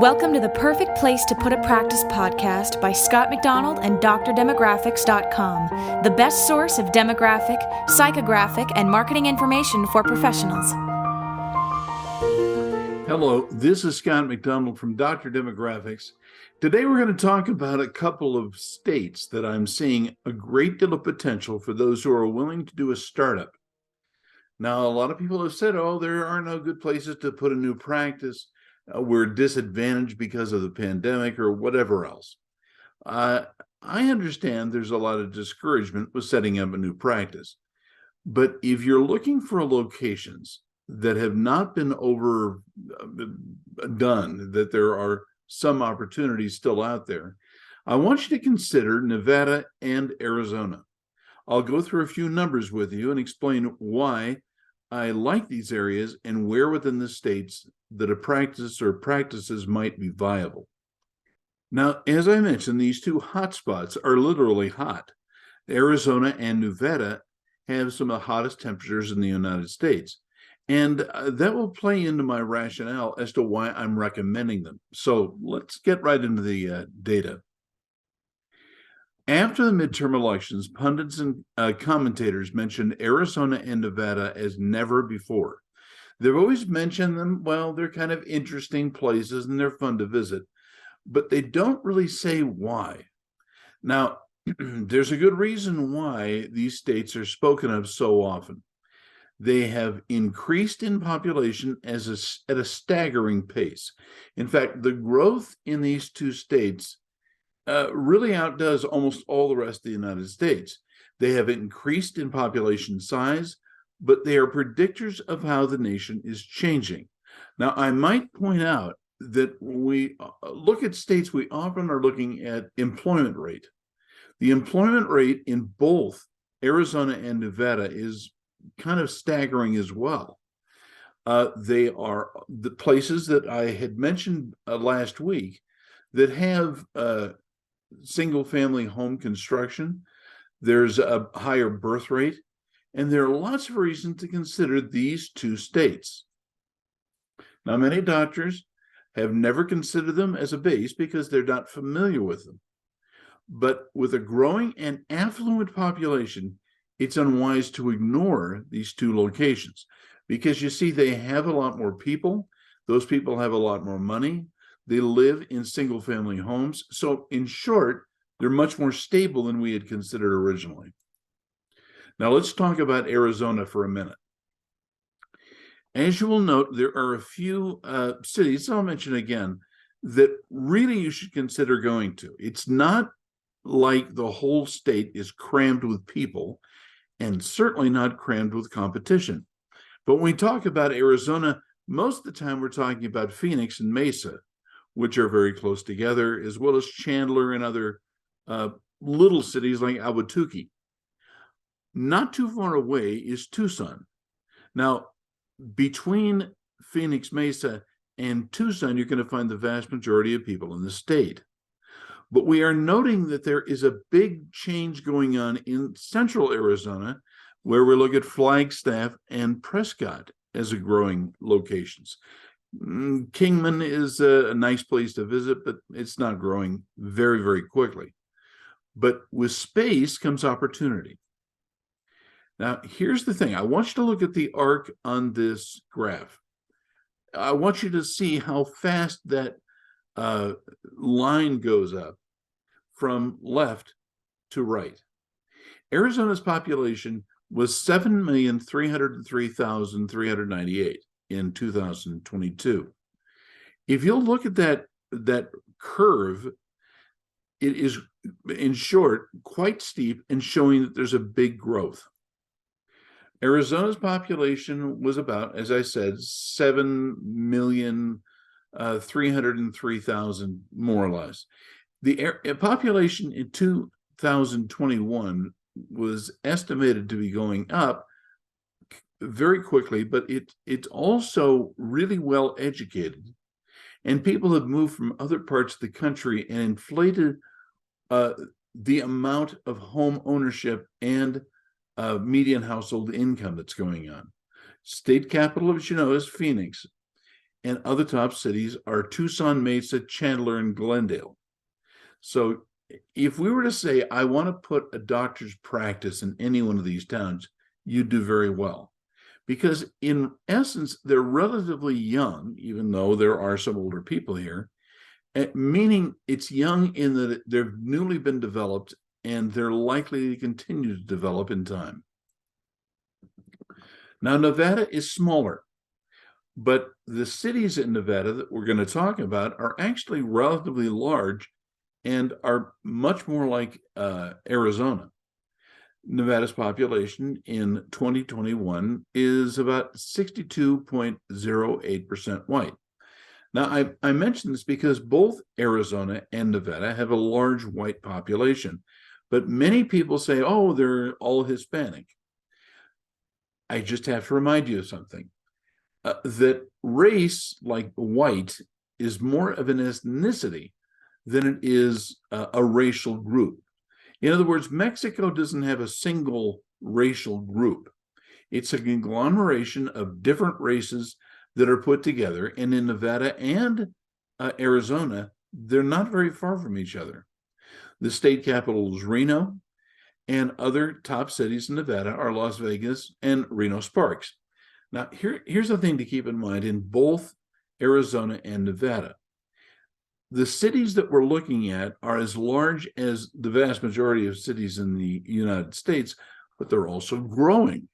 Welcome to the Perfect Place to Put a Practice podcast by Scott McDonald and DrDemographics.com, the best source of demographic, psychographic, and marketing information for professionals. Hello, this is Scott McDonald from Dr. Demographics. Today we're going to talk about a couple of states that I'm seeing a great deal of potential for those who are willing to do a startup. Now, a lot of people have said, oh, there are no good places to put a new practice. We're disadvantaged because of the pandemic or whatever else. I understand there's a lot of discouragement with setting up a new practice. But if you're looking for locations that have not been overdone, that there are some opportunities still out there, I want you to consider Nevada and Arizona. I'll go through a few numbers with you and explain why I like these areas and where within the states that a practice or practices might be viable. Now, as I mentioned, these two hotspots are literally hot. Arizona and Nevada have some of the hottest temperatures in the United States. And that will play into my rationale as to why I'm recommending them. So let's get right into the data. After the midterm elections, pundits and commentators mentioned Arizona and Nevada as never before. They've always mentioned them. Well, they're kind of interesting places and they're fun to visit, but they don't really say why. Now, there's a good reason why these states are spoken of so often. They have increased in population at a staggering pace. In fact, the growth in these two states really outdoes almost all the rest of the United States. They have increased in population size, but they are predictors of how the nation is changing. Now, I might point out that when we look at states, we often are looking at employment rate. The employment rate in both Arizona and Nevada is kind of staggering as well. They are the places that I had mentioned last week that have single-family home construction. There's a higher birth rate, and there are lots of reasons to consider these two states. Now, many doctors have never considered them as a base because they're not familiar with them. But with a growing and affluent population, it's unwise to ignore these two locations because you see, they have a lot more people. Those people have a lot more money. They live in single-family homes. So in short, they're much more stable than we had considered originally. Now let's talk about Arizona for a minute. As you will note, there are a few cities, I'll mention again, that really you should consider going to. It's not like the whole state is crammed with people, and certainly not crammed with competition. But when we talk about Arizona, most of the time we're talking about Phoenix and Mesa, which are very close together, as well as Chandler and other little cities like Ahwatukee. Not too far away is Tucson. Now, between Phoenix, Mesa, and Tucson, you're going to find the vast majority of people in the state. But we are noting that there is a big change going on in central Arizona, where we look at Flagstaff and Prescott as a growing locations. Kingman is a nice place to visit, but it's not growing very, very quickly. But with space comes opportunity. Now, here's the thing. I want you to look at the arc on this graph. I want you to see how fast that line goes up from left to right. Arizona's population was 7,303,398 in 2022. If you'll look at that curve, it is, in short, quite steep and showing that there's a big growth. Arizona's population was about, as I said, 7,303,000, more or less. The population in 2021 was estimated to be going up very quickly, but it's also really well educated. And people have moved from other parts of the country and inflated the amount of home ownership and median household income that's going on. State capital, as you know, is Phoenix. and other top cities are Tucson, Mesa, Chandler, and Glendale. So if we were to say, I want to put a doctor's practice in any one of these towns, you'd do very well. Because in essence, they're relatively young, even though there are some older people here, meaning it's young in that they've newly been developed and they're likely to continue to develop in time. Now, Nevada is smaller, but the cities in Nevada that we're going to talk about are actually relatively large and are much more like Arizona. Nevada's population in 2021 is about 62.08% white. Now, I mention this because both Arizona and Nevada have a large white population, but many people say, oh, they're all Hispanic. I just have to remind you of something, that race, like white, is more of an ethnicity than it is a racial group. In other words, Mexico doesn't have a single racial group. It's a conglomeration of different races that are put together. And in Nevada and Arizona, they're not very far from each other. The state capital is Reno, and other top cities in Nevada are Las Vegas and Reno Sparks. Now, here's the thing to keep in mind in both Arizona and Nevada. The cities that we're looking at are as large as the vast majority of cities in the United States, but they're also growing.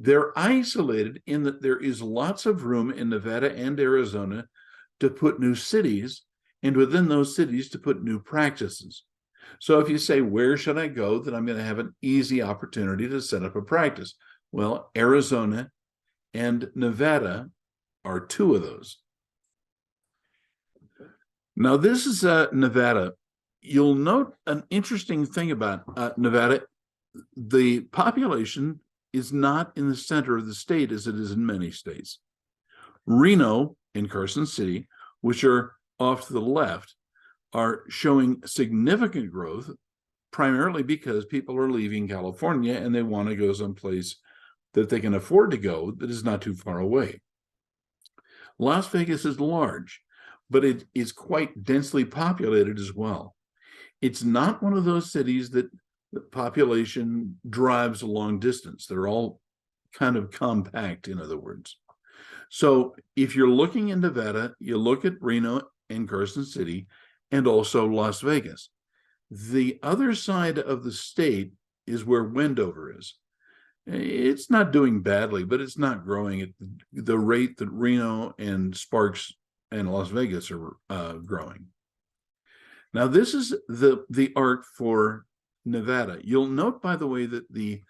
They're isolated in that there is lots of room in Nevada and Arizona to put new cities, and within those cities to put new practices. So if you say, where should I go that I'm going to have an easy opportunity to set up a practice? Well, Arizona and Nevada are two of those. Now, this is Nevada. You'll note an interesting thing about Nevada. The population is not in the center of the state as it is in many states. Reno and Carson City, which are off to the left, are showing significant growth, primarily because people are leaving California and they want to go someplace that they can afford to go that is not too far away. Las Vegas is large, but it is quite densely populated as well. It's not one of those cities that the population drives a long distance. They're all kind of compact, in other words. So if you're looking in Nevada, you look at Reno and Carson City and also Las Vegas. The other side of the state is where Wendover is. It's not doing badly, but it's not growing at the rate that Reno and Sparks and Las Vegas are growing. Now, this is the arc for Nevada. You'll note, by the way, that the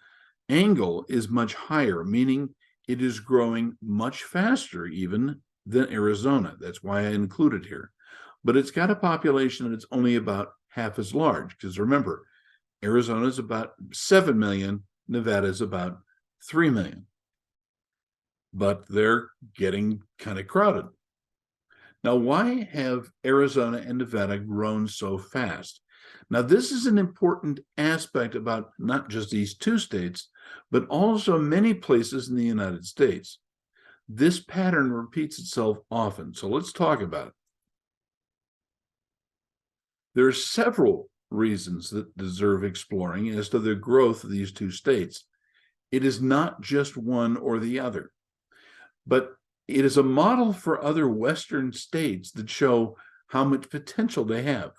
angle is much higher, meaning it is growing much faster even than Arizona. That's why I included here. But it's got a population that's only about half as large, because remember, Arizona is about 7 million, Nevada is about 3 million. But they're getting kind of crowded. Now, why have Arizona and Nevada grown so fast? Now, this is an important aspect about not just these two states, but also many places in the United States. This pattern repeats itself often, so let's talk about it. There are several reasons that deserve exploring as to the growth of these two states. It is not just one or the other, but it is a model for other Western states that show how much potential they have.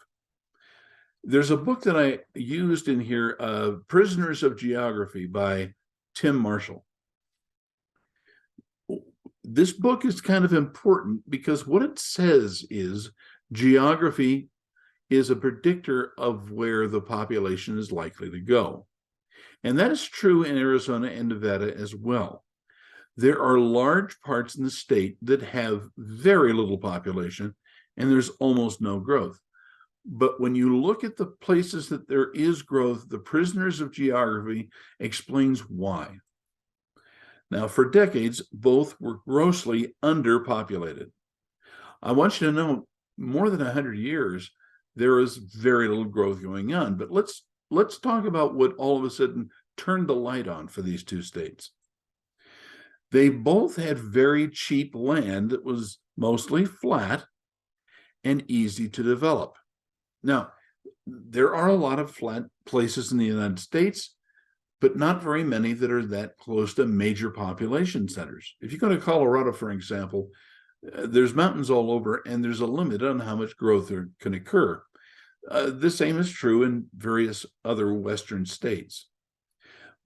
There's a book that I used in here, Prisoners of Geography by Tim Marshall. This book is kind of important because what it says is geography is a predictor of where the population is likely to go. And that is true in Arizona and Nevada as well. There are large parts in the state that have very little population, and there's almost no growth. But when you look at the places that there is growth, the Prisoners of Geography explains why. Now, for decades, both were grossly underpopulated. I want you to know, more than 100 years, there is very little growth going on. But let's talk about what all of a sudden turned the light on for these two states. They both had very cheap land that was mostly flat and easy to develop. Now, there are a lot of flat places in the United States, but not very many that are that close to major population centers. If you go to Colorado, for example, there's mountains all over, and there's a limit on how much growth there can occur. The same is true in various other Western states.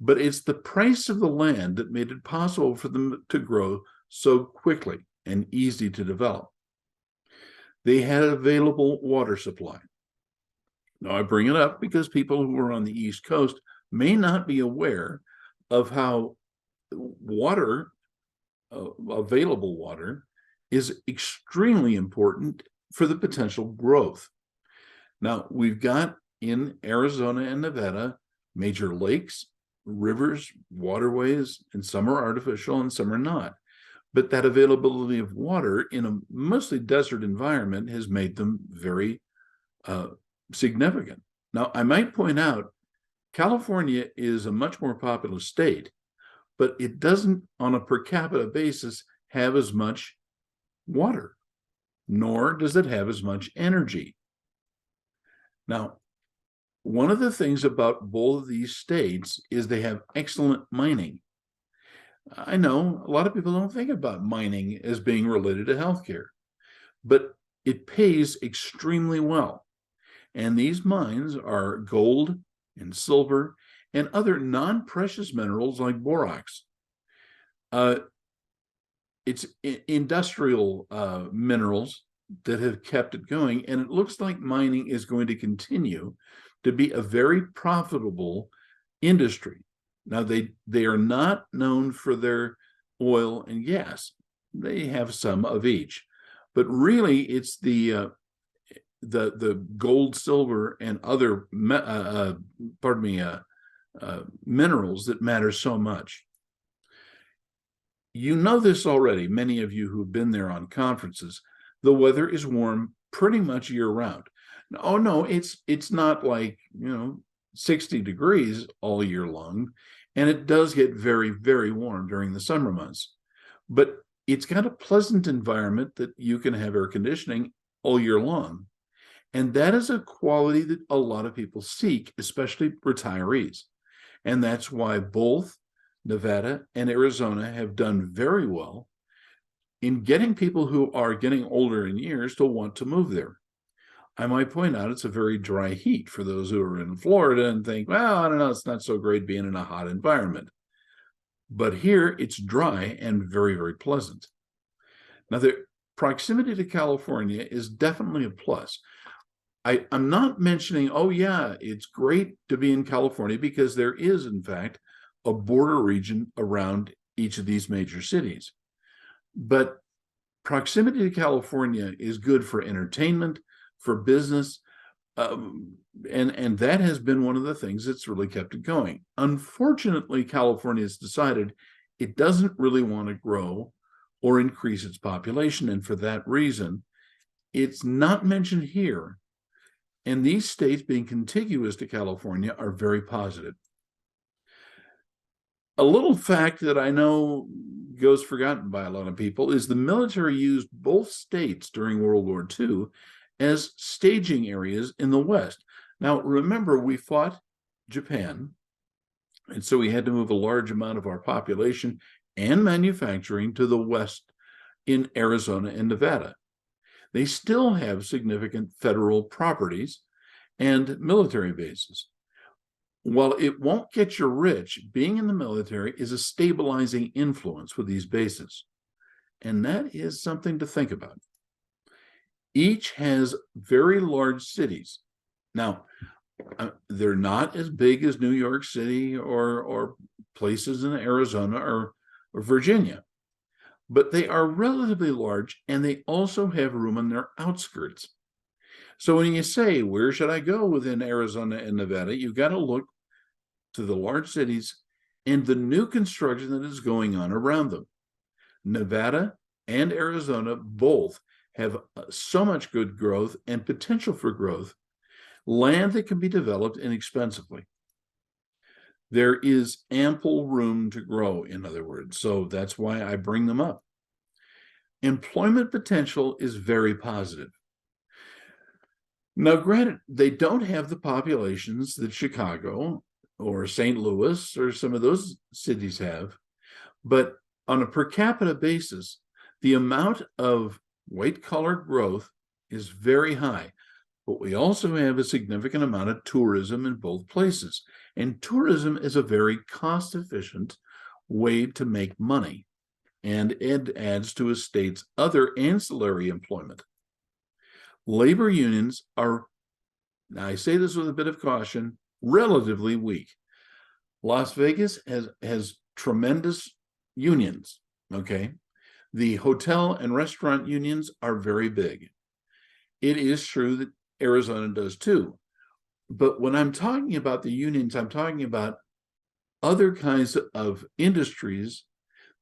But it's the price of the land that made it possible for them to grow so quickly and easy to develop. They had available water supply. Now, I bring it up because people who are on the East Coast may not be aware of how water, available water, is extremely important for the potential growth. Now, we've got in Arizona and Nevada major lakes, rivers, waterways, and some are artificial and some are not. But that availability of water in a mostly desert environment has made them very significant. Now, I might point out, California is a much more populous state, but it doesn't, on a per capita basis, have as much water, nor does it have as much energy. Now, one of the things about both of these states is they have excellent mining. I know a lot of people don't think about mining as being related to healthcare, but it pays extremely well. And these mines are gold and silver and other non-precious minerals like borax. It's industrial minerals that have kept it going, and it looks like mining is going to continue to be a very profitable industry. Now, they are not known for their oil and gas. They have some of each, but really it's the gold, silver, and other minerals that matter so much. You know this already, many of you who've been there on conferences. The weather is warm pretty much year round. Oh no, it's not like 60 degrees all year long, and it does get very, very warm during the summer months. But it's got a pleasant environment that you can have air conditioning all year long. And that is a quality that a lot of people seek, especially retirees. And that's why both Nevada and Arizona have done very well in getting people who are getting older in years to want to move there. I might point out it's a very dry heat for those who are in Florida and think, well, I don't know, it's not so great being in a hot environment. But here it's dry and very, very pleasant. Now, the proximity to California is definitely a plus. I'm not mentioning, oh yeah, it's great to be in California, because there is, in fact, a border region around each of these major cities. But proximity to California is good for entertainment, for business, and that has been one of the things that's really kept it going. Unfortunately, California has decided it doesn't really want to grow or increase its population, and for that reason, it's not mentioned here. And these states, being contiguous to California, are very positive. A little fact that I know goes forgotten by a lot of people is the military used both states during World War II as staging areas in the West. Now, remember, we fought Japan, and so we had to move a large amount of our population and manufacturing to the West in Arizona and Nevada. They still have significant federal properties and military bases. While it won't get you rich, being in the military is a stabilizing influence with these bases. And that is something to think about. Each has very large cities. Now, they're not as big as New York City or places in Arizona or Virginia, but they are relatively large, and they also have room on their outskirts. So when you say, where should I go within Arizona and Nevada, you've got to look to the large cities and the new construction that is going on around them. Nevada and Arizona both have so much good growth and potential for growth, land that can be developed inexpensively. There is ample room to grow, in other words. So that's why I bring them up. employment potential is very positive. Now, granted, they don't have the populations that Chicago or St. Louis or some of those cities have, but on a per capita basis, the amount of white-collar growth is very high. But we also have a significant amount of tourism in both places. And tourism is a very cost-efficient way to make money. And it adds to a state's other ancillary employment. Labor unions are, now I say this with a bit of caution, relatively weak. Las Vegas has tremendous unions, okay? The hotel and restaurant unions are very big. It is true that Arizona does too. But when I'm talking about the unions, I'm talking about other kinds of industries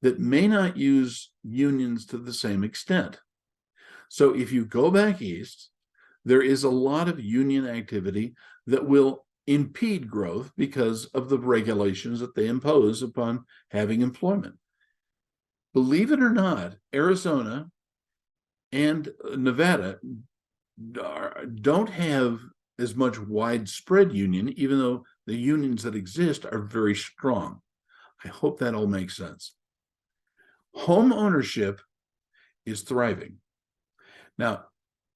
that may not use unions to the same extent. So if you go back east, there is a lot of union activity that will impede growth because of the regulations that they impose upon having employment. Believe it or not, Arizona and Nevada don't have as much widespread union, even though the unions that exist are very strong. I hope that all makes sense. Home ownership is thriving. Now,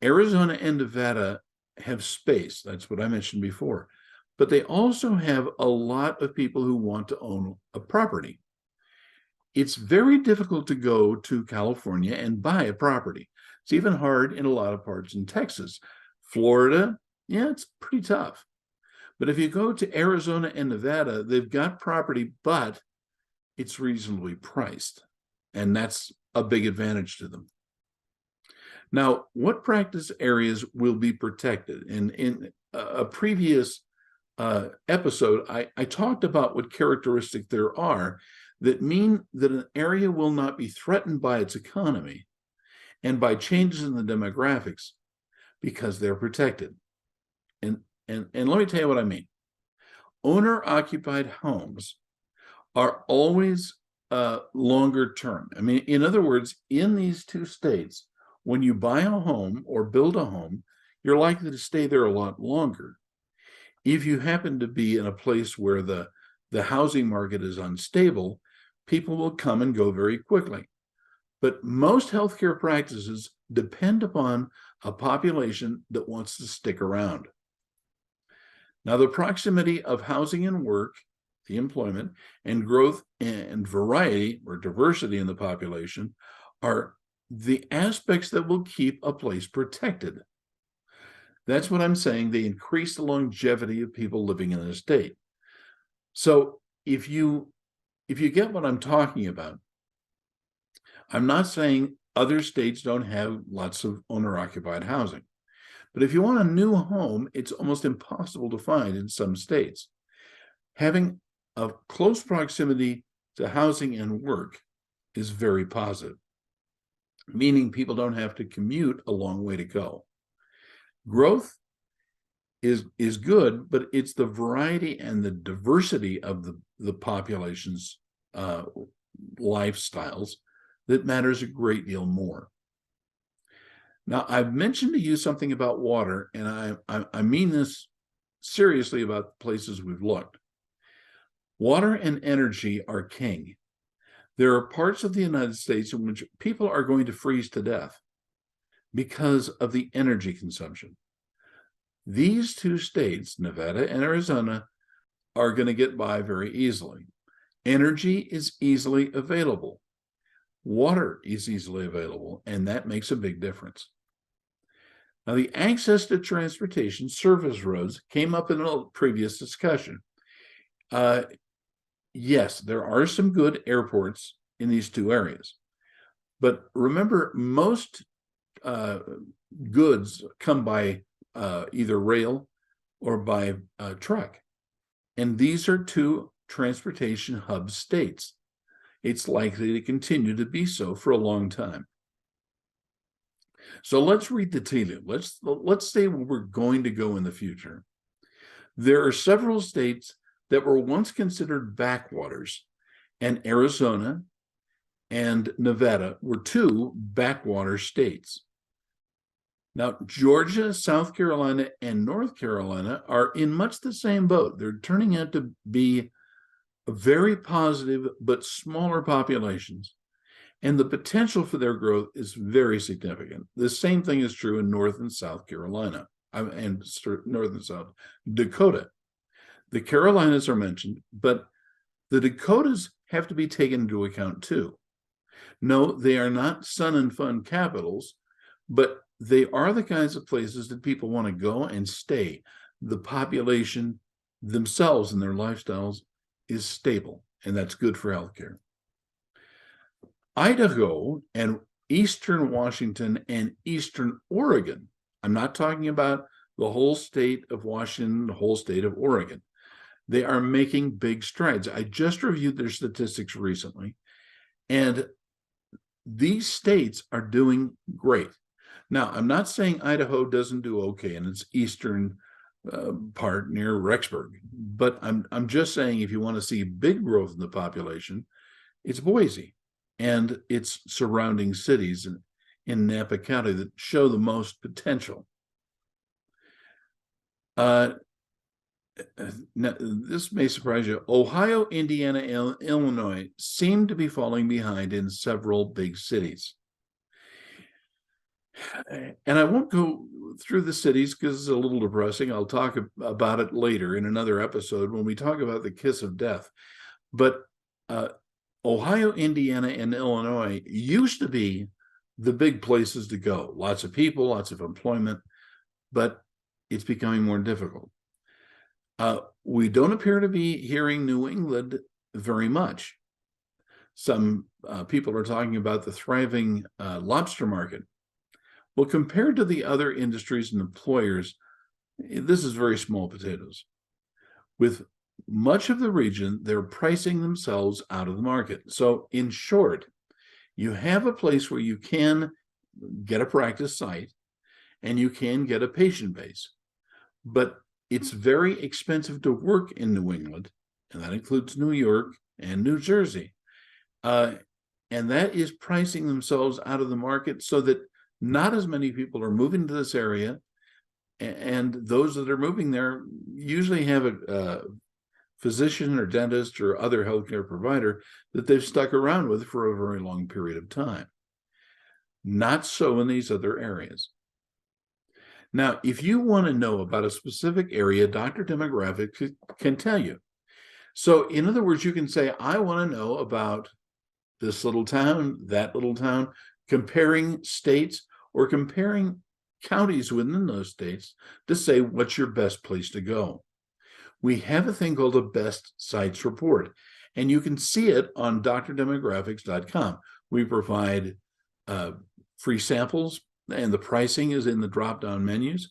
Arizona and Nevada have space. That's what I mentioned before. But they also have a lot of people who want to own a property. It's very difficult to go to California and buy a property. It's even hard in a lot of parts in Texas. Florida, yeah, it's pretty tough. But if you go to Arizona and Nevada, they've got property, but it's reasonably priced. And that's a big advantage to them. Now, what practice areas will be protected? In a previous episode, I talked about what characteristics there are that mean that an area will not be threatened by its economy and by changes in the demographics because they're protected. And let me tell you what I mean. Owner-occupied homes are always longer term. I mean, in other words, in these two states, when you buy a home or build a home, you're likely to stay there a lot longer. If you happen to be in a place where the housing market is unstable, people will come and go very quickly. But most healthcare practices depend upon a population that wants to stick around. Now, the proximity of housing and work, the employment, and growth and variety or diversity in the population are the aspects that will keep a place protected. That's what I'm saying. They increase the longevity of people living in the state. So if you get what I'm talking about, I'm not saying other states don't have lots of owner-occupied housing. But if you want a new home, it's almost impossible to find in some states. Having a close proximity to housing and work is very positive, meaning people don't have to commute a long way to go. Growth is good, but it's the variety and the diversity of the population's lifestyles that matters a great deal more. Now, I've mentioned to you something about water, and I mean this seriously about the places we've looked. Water and energy are king. There are parts of the United States in which people are going to freeze to death because of the energy consumption. These two states, Nevada and Arizona, are going to get by very easily. Energy is easily available. Water is easily available, and that makes a big difference. Now, the access to transportation, service roads, came up in a previous discussion. Yes, there are some good airports in these two areas. But remember, most goods come by either rail or by truck. And these are two transportation hub states. It's likely to continue to be so for a long time. So let's read the tea leaf. Let's say where we're going to go in the future. There are several states that were once considered backwaters, and Arizona and Nevada were two backwater states. Now, Georgia, South Carolina, and North Carolina are in much the same boat. They're turning out to be very positive but smaller populations, and the potential for their growth is very significant. The same thing is true in North and South Carolina, and North and South Dakota. The Carolinas are mentioned, but the Dakotas have to be taken into account too. No, they are not sun and fun capitals, but they are the kinds of places that people want to go and stay. The population themselves and their lifestyles is stable, and that's good for healthcare. Idaho and Eastern Washington and Eastern Oregon, I'm not talking about the whole state of Washington, the whole state of Oregon. They are making big strides. I just reviewed their statistics recently, and these states are doing great. Now, I'm not saying Idaho doesn't do okay in its eastern part near Rexburg, but I'm just saying if you want to see big growth in the population, it's Boise and its surrounding cities in Napa County that show the most potential. Now, this may surprise you. Ohio, Indiana, and Illinois seem to be falling behind in several big cities. And I won't go through the cities because it's a little depressing. I'll talk about it later in another episode when we talk about the kiss of death. But Ohio, Indiana, and Illinois used to be the big places to go. Lots of people, lots of employment, but it's becoming more difficult. We don't appear to be hearing New England very much. Some people are talking about the thriving lobster market. Well, compared to the other industries and employers, this is very small potatoes. With much of the region, they're pricing themselves out of the market. So in short, you have a place where you can get a practice site and you can get a patient base, but it's very expensive to work in New England, and that includes New York and New Jersey. And that is pricing themselves out of the market so that not as many people are moving to this area, and those that are moving there usually have a physician or dentist or other healthcare provider that they've stuck around with for a very long period of time. Not so in these other areas. Now, if you want to know about a specific area, Dr. Demographics can tell you. So in other words, you can say, I want to know about this little town, that little town, comparing states or comparing counties within those states to say what's your best place to go. We have a thing called a best sites report, and you can see it on drdemographics.com. We provide free samples, and the pricing is in the drop-down menus,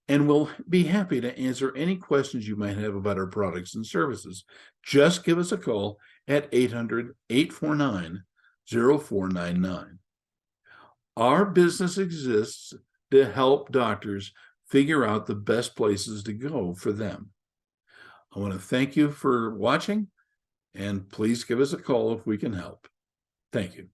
and we'll be happy to answer any questions you might have about our products and services. Just give us a call at 800-849-0499. Our business exists to help doctors figure out the best places to go for them. I want to thank you for watching, and please give us a call if we can help. Thank you.